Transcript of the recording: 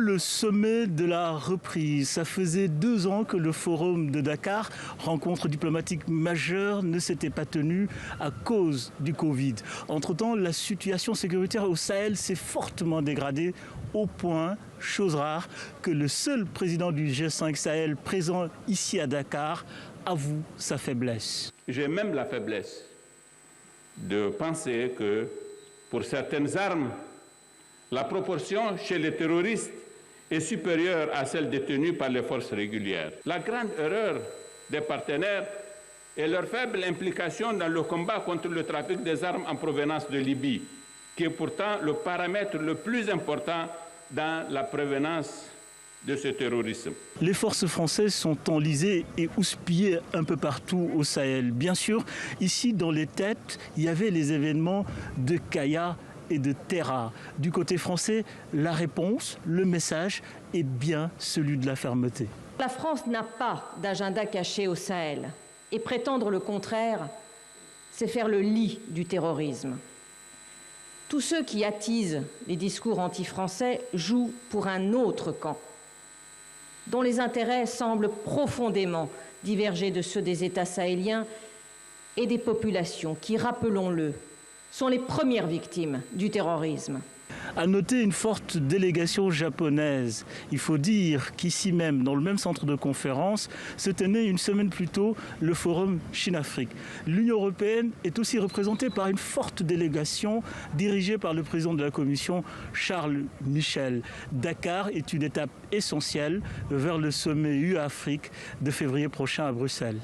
le sommet de la reprise. Ça faisait 2 ans que le forum de Dakar, rencontre diplomatique majeure, ne s'était pas tenu à cause du Covid. Entre-temps, la situation sécuritaire au Sahel s'est fortement dégradée au point, chose rare, que le seul président du G5 Sahel présent ici à Dakar avoue sa faiblesse. J'ai même la faiblesse de penser que pour certaines armes, la proportion chez les terroristes est supérieure à celle détenue par les forces régulières. La grande erreur des partenaires est leur faible implication dans le combat contre le trafic des armes en provenance de Libye, qui est pourtant le paramètre le plus important dans la prévenance de ce terrorisme. Les forces françaises sont enlisées et houspillées un peu partout au Sahel. Bien sûr, ici dans les têtes, il y avait les événements de Kaya et de Terra. Du côté français, la réponse, le message est bien celui de la fermeté. La France n'a pas d'agenda caché au Sahel. Et prétendre le contraire, c'est faire le lit du terrorisme. Tous ceux qui attisent les discours anti-français jouent pour un autre camp, dont les intérêts semblent profondément diverger de ceux des États sahéliens et des populations qui, rappelons-le, sont les premières victimes du terrorisme. À noter une forte délégation japonaise. Il faut dire qu'ici même, dans le même centre de conférence, se tenait une semaine plus tôt le forum Chine-Afrique. L'Union européenne est aussi représentée par une forte délégation dirigée par le président de la Commission, Charles Michel. Dakar est une étape essentielle vers le sommet UE-Afrique de février prochain à Bruxelles.